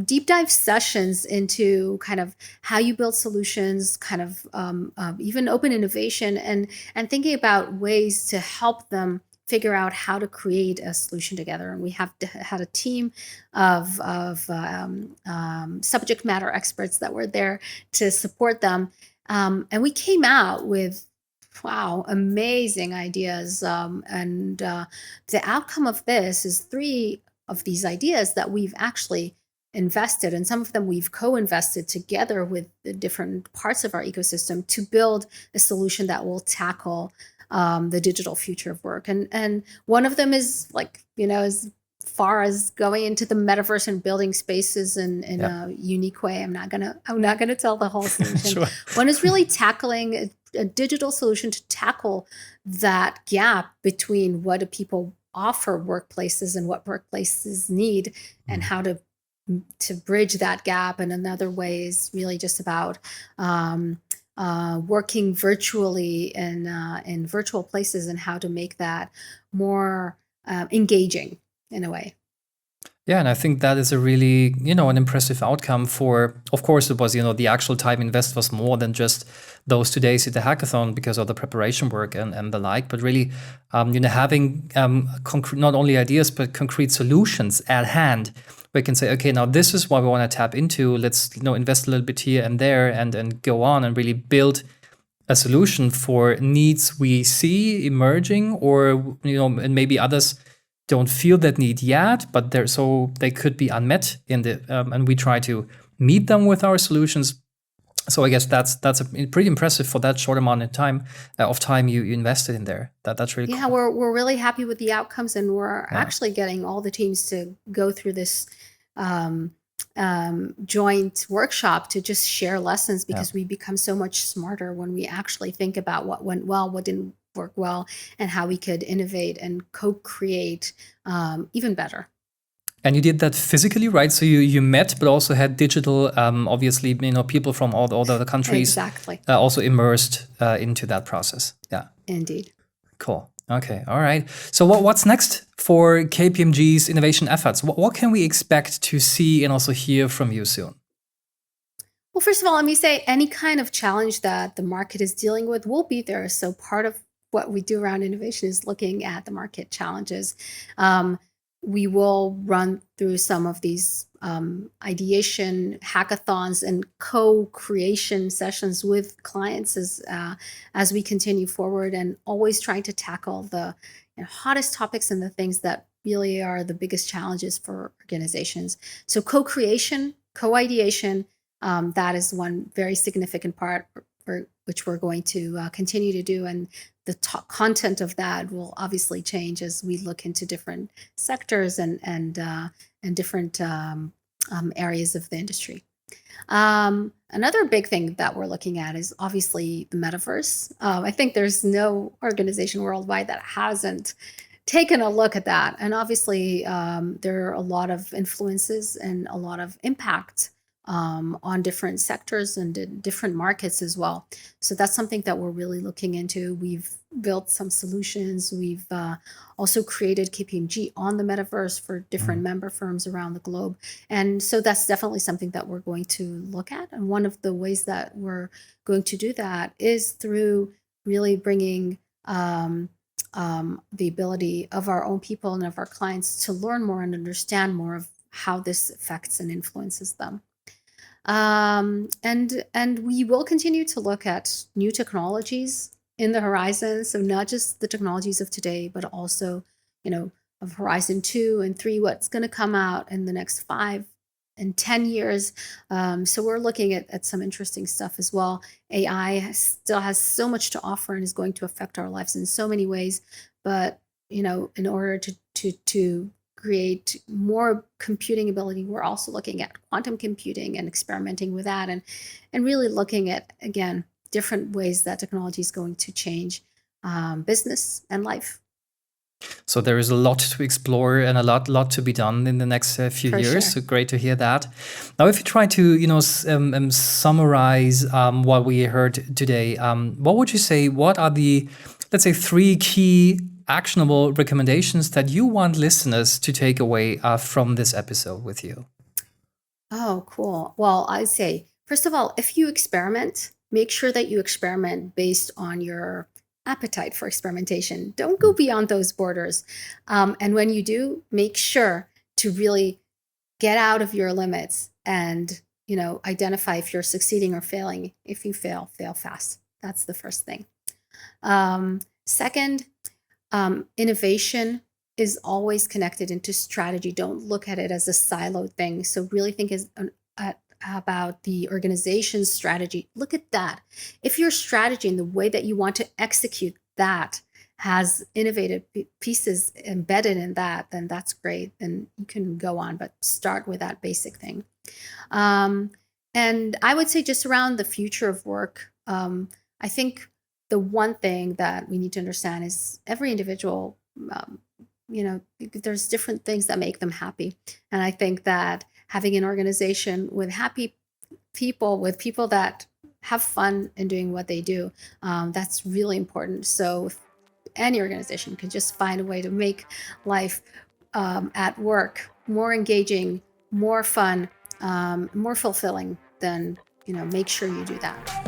deep dive sessions into kind of how you build solutions, kind of even open innovation, and thinking about ways to help them figure out how to create a solution together. And we had a team of subject matter experts that were there to support them. And we came out with, wow, amazing ideas. And the outcome of this is 3 of these ideas that we've actually invested, and some of them we've co-invested together with the different parts of our ecosystem to build a solution that will tackle the digital future of work. And one of them is like, as far as going into the metaverse and building spaces in a unique way. I'm not gonna tell the whole solution. Sure. One is really tackling a digital solution to tackle that gap between what do people offer workplaces and what workplaces need, and how to bridge that gap. And another way is really just about working virtually in virtual places, and how to make that more engaging in a way. Yeah, and I think that is a really, an impressive outcome for, of course, it was, the actual time invest was more than just those 2 days at the hackathon because of the preparation work and the like, but really, having concrete, not only ideas, but concrete solutions at hand. We can say, okay, now this is what we want to tap into. Let's, invest a little bit here and there and go on and really build a solution for needs we see emerging, or, and maybe others don't feel that need yet, but they could be unmet in the and we try to meet them with our solutions. So I guess that's pretty impressive for that short amount of time you invested in there. That's really cool. We're really happy with the outcomes, and we're actually getting all the teams to go through this joint workshop to just share lessons, because we become so much smarter when we actually think about what went well, what didn't work well, and how we could innovate and co-create even better. And you did that physically, right? So you met, but also had digital, obviously, people from all the other countries exactly also immersed into that process. Yeah, indeed. Cool. Okay, all right. So what's next for KPMG's innovation efforts? What can we expect to see and also hear from you soon? Well, first of all, let me say any kind of challenge that the market is dealing with will be there. So part of what we do around innovation is looking at the market challenges. We will run through some of these ideation hackathons and co-creation sessions with clients as we continue forward, and always trying to tackle the hottest topics and the things that really are the biggest challenges for organizations. So co-creation, co-ideation, that is one very significant part for which we're going to continue to do. And the content of that will obviously change as we look into different sectors and different areas of the industry. Another big thing that we're looking at is obviously the metaverse. I think there's no organization worldwide that hasn't taken a look at that. And obviously, there are a lot of influences and a lot of impact on different sectors and different markets as well. So that's something that we're really looking into. We've built some solutions. We've also created KPMG on the metaverse for different member firms around the globe. And so that's definitely something that we're going to look at. And one of the ways that we're going to do that is through really bringing the ability of our own people and of our clients to learn more and understand more of how this affects and influences them. And we will continue to look at new technologies in the horizon. So not just the technologies of today, but also, of Horizon 2 and 3, what's going to come out in the next 5 and 10 years. So we're looking at some interesting stuff as well. AI still has so much to offer and is going to affect our lives in so many ways. But, in order to create more computing ability, we're also looking at quantum computing and experimenting with that, and really looking at, again, different ways that technology is going to change business and life. So there is a lot to explore and a lot to be done in the next few years. Sure. So great to hear that. Now, if you try to summarize what we heard today, what would you say? What are the, let's say, 3 key actionable recommendations that you want listeners to take away from this episode with you? Oh, cool. Well, I'd say, first of all, if you experiment, make sure that you experiment based on your appetite for experimentation. Don't go beyond those borders. And when you do, make sure to really get out of your limits and, identify if you're succeeding or failing. If you fail, fail fast. That's the first thing. Second, innovation is always connected into strategy. Don't look at it as a siloed thing. So really think about the organization's strategy. Look at that. If your strategy and the way that you want to execute that has innovative pieces embedded in that, then that's great. Then you can go on, but start with that basic thing. Um, and I would say just around the future of work, I think the one thing that we need to understand is every individual, there's different things that make them happy. And I think that having an organization with happy people, with people that have fun in doing what they do, that's really important. So if any organization can just find a way to make life at work more engaging, more fun, more fulfilling, then make sure you do that.